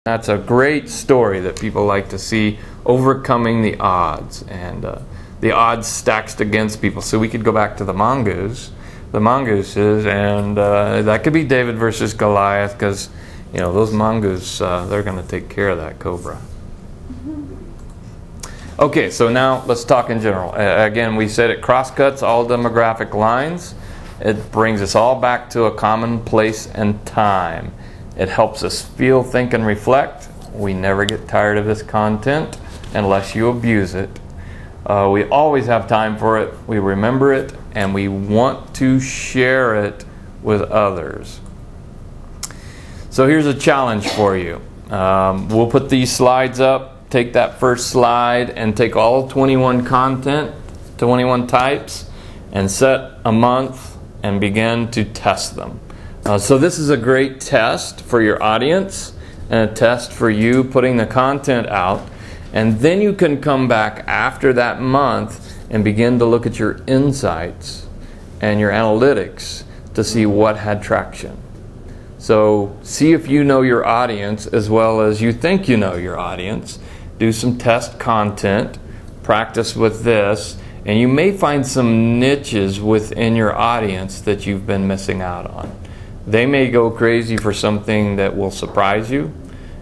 That's a great story that people like to see, overcoming the odds, and the odds stacked against people. So we could go back to the mongooses, and that could be David versus Goliath, because those mongooses, they're going to take care of that cobra. Okay, so now let's talk in general. Again, we said it cross-cuts all demographic lines. It brings us all back to a common place and time. It helps us feel, think, and reflect. We never get tired of this content unless you abuse it. We always have time for it. We remember it, and we want to share it with others. So here's a challenge for you. We'll put these slides up. Take that first slide and take all 21 types, and set a month and begin to test them. So this is a great test for your audience and a test for you putting the content out. And then you can come back after that month and begin to look at your insights and your analytics to see what had traction. So see if you know your audience as well as you think you know your audience. Do some test content, practice with this, and you may find some niches within your audience that you've been missing out on. They may go crazy for something that will surprise you,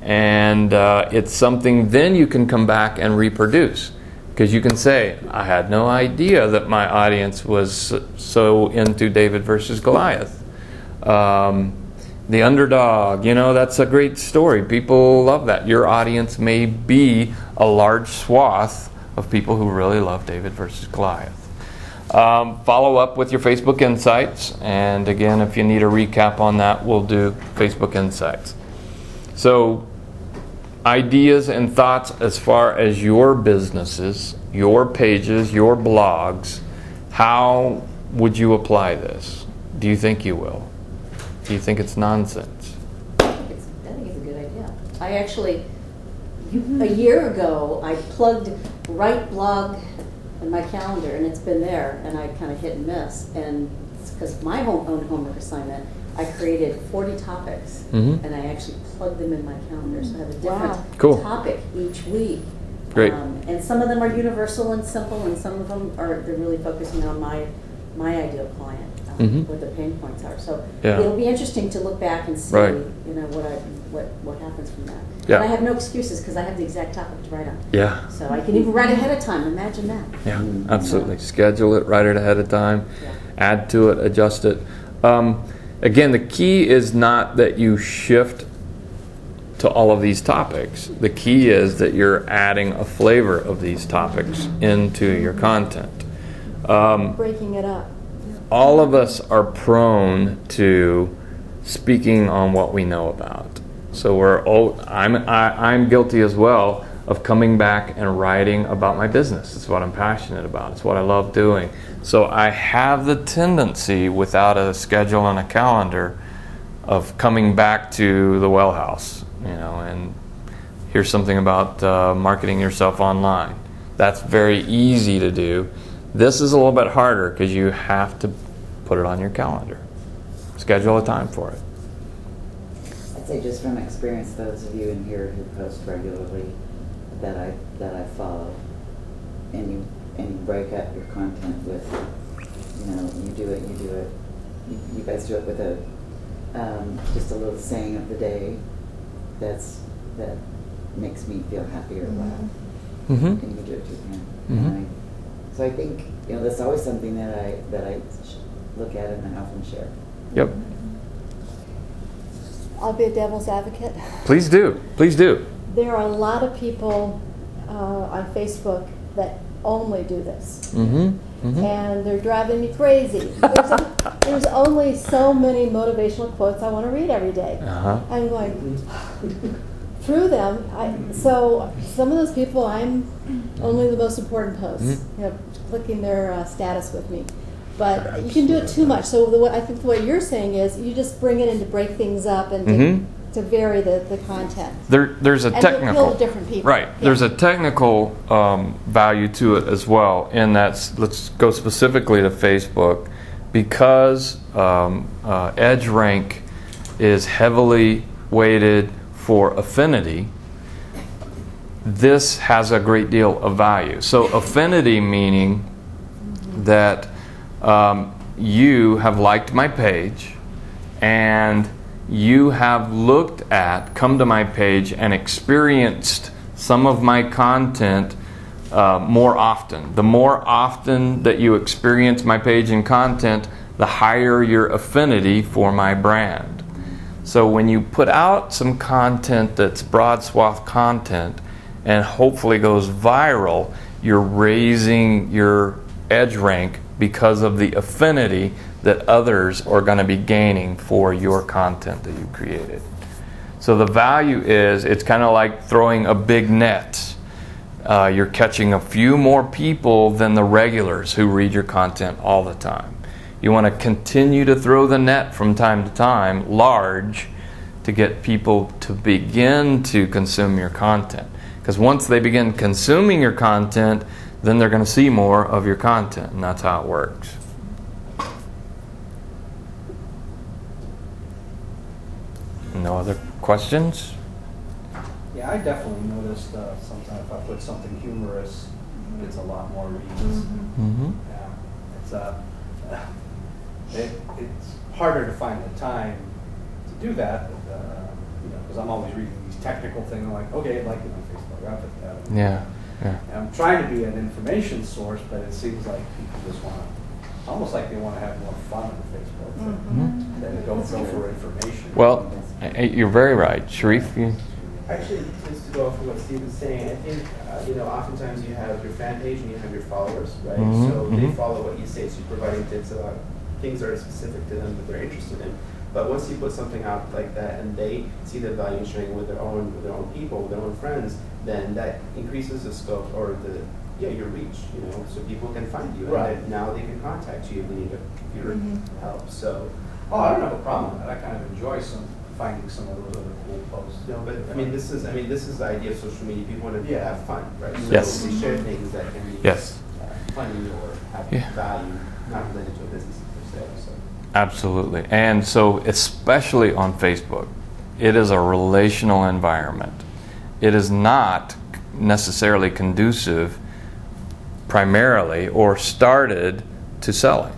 and it's something then you can come back and reproduce, because you can say, I had no idea that my audience was so into David versus Goliath. The underdog, that's a great story. People love that. Your audience may be a large swath of people who really love David versus Goliath. Follow up with your Facebook Insights, and again, if you need a recap on that, we'll do Facebook Insights. So, ideas and thoughts as far as your businesses, your pages, your blogs, how would you apply this? Do you think you will? Do you think it's nonsense? I think it's a good idea. I actually, a year ago, I plugged Write Blog in my calendar, and it's been there, and I kind of hit and miss. And because my own homework assignment, I created 40 topics, and I actually plugged them in my calendar, so I have a different topic each week. Great. And some of them are universal and simple, and some of them they're really focusing on my ideal client, what the pain points are. So it'll be interesting to look back and see, what happens from that. Yeah. And I have no excuses because I have the exact topic to write on. Yeah. So I can even write ahead of time. Imagine that. Yeah, absolutely. Schedule it, write it ahead of time, add to it, adjust it. Again, the key is not that you shift to all of these topics. The key is that you're adding a flavor of these topics into your content. Breaking it up. All of us are prone to speaking on what we know about. So I'm guilty as well of coming back and writing about my business. It's what I'm passionate about. It's what I love doing. So I have the tendency, without a schedule and a calendar, of coming back to the well house, and here's something about marketing yourself online. That's very easy to do. This is a little bit harder because you have to put it on your calendar. Schedule a time for it. I'd say just from experience, those of you in here who post regularly that I follow, and you break up your content with, you do it. You guys do it with a just a little saying of the day that makes me feel happy or glad. And you do it too. So I think that's always something that I look at and I often share. Yep. I'll be a devil's advocate. Please do. Please do. There are a lot of people on Facebook that only do this. And they're driving me crazy. There's only so many motivational quotes I want to read every day. I'm going through them. So some of those people, I'm only the most important posts, clicking their status with me. But you can do it too much. So I think what you're saying is you just bring it in to break things up and to vary the content. There's a technical, to appeal to different people. Right. Yeah. There's a technical value to it as well, and let's go specifically to Facebook, because EdgeRank is heavily weighted for affinity, this has a great deal of value. So affinity meaning that you have liked my page and you have come to my page and experienced some of my content more often. The more often that you experience my page and content, the higher your affinity for my brand. So when you put out some content that's broad swath content and hopefully goes viral, you're raising your edge rank because of the affinity that others are going to be gaining for your content that you created. So the value is, it's kind of like throwing a big net. You're catching a few more people than the regulars who read your content all the time. You want to continue to throw the net from time to time, large, to get people to begin to consume your content. Because once they begin consuming your content, then they're going to see more of your content, and that's how it works. No other questions? Yeah, I definitely noticed sometimes if I put something humorous, it gets a lot more reads. Mm-hmm. Yeah, it's harder to find the time to do that, because I'm always reading these technical things. I'm like, okay, I like it on Facebook. I'll put that. Yeah. And I'm trying to be an information source, but it seems like people just want to, almost like they want to have more fun on Facebook than go for information. Well, you're very right. Sharif, you? Actually, just to go off of what Steve was saying, I think, oftentimes you have your fan page and you have your followers, right? Mm-hmm. So they follow what you say, so you're providing tips about things that are specific to them that they're interested in. But once you put something out like that and they see the value in sharing with their own people, with their own friends, then that increases the scope or your reach, so people can find you. Right. And now they can contact you if they need your help. So, I don't have a problem with that. I kind of enjoy finding some of those other cool posts. no, but this is the idea of social media. People want to have fun, right? So Yes. they share things that can be Yes. funny or have value, not related to a business per se. So. Absolutely. And so, especially on Facebook, it is a relational environment. It is not necessarily conducive primarily or started to selling.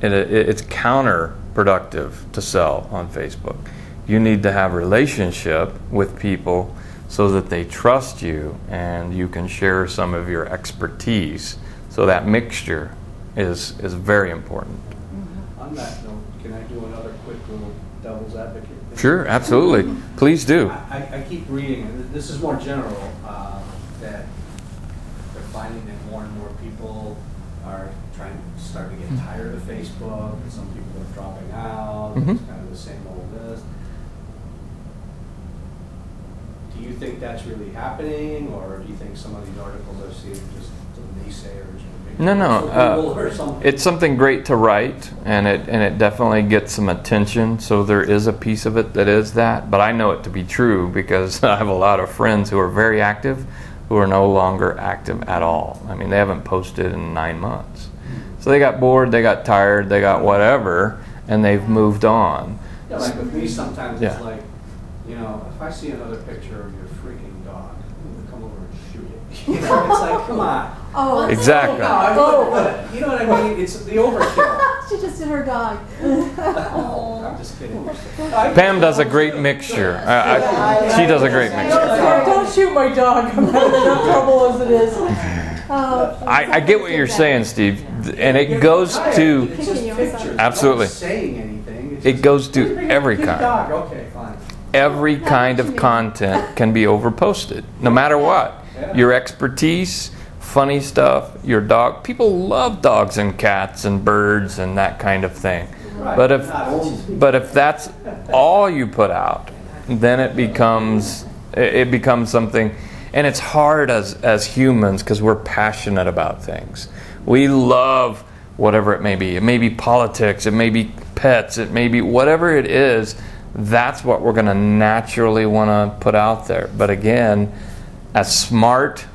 It's counterproductive to sell on Facebook. You need to have a relationship with people so that they trust you and you can share some of your expertise. So that mixture is very important. On that note, can I do another quick little devil's advocate thing? Sure, absolutely. Please do. I keep reading, and this is more general, that they're finding that more and more people are starting to get tired of Facebook, and some people are dropping out. Mhm. It's kind of the same old this. Do you think that's really happening, or do you think some of these articles I've seen are just naysayers? No. Or something? It's something great to write, and it definitely gets some attention. So there is a piece of it that is that, but I know it to be true because I have a lot of friends who are very active, who are no longer active at all. I mean, they haven't posted in 9 months. So they got bored, they got tired, they got whatever, and they've moved on. Yeah, like with me, sometimes Yeah. it's like, if I see another picture of your freaking dog, I'm gonna come over and shoot it. It's like, come on. Oh, Exactly. No, you know what I mean? It's the overkill. she just did her dog. I'm just kidding. Pam does a great mixture. She does a great mixture. Don't shoot my dog. I'm having enough trouble as it is. I get what you're saying, Steve, and it goes to It's just pictures. Absolutely. It's not saying anything. It's it just, goes to "Bring a every cute kind. dog." Okay, fine. Every kind of content can be overposted, no matter what. Yeah. Your expertise, funny stuff, your dog. People love dogs and cats and birds and that kind of thing. Right. But if that's all you put out, then it becomes something, and it's hard as humans because we're passionate about things. We love whatever it may be. It may be politics, it may be pets, it may be whatever it is. That's what we're going to naturally want to put out there. But again, as smart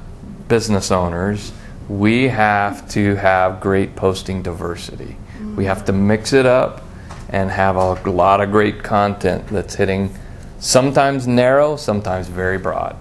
business owners, we have to have great posting diversity. We have to mix it up and have a lot of great content that's hitting Sometimes narrow, sometimes very broad.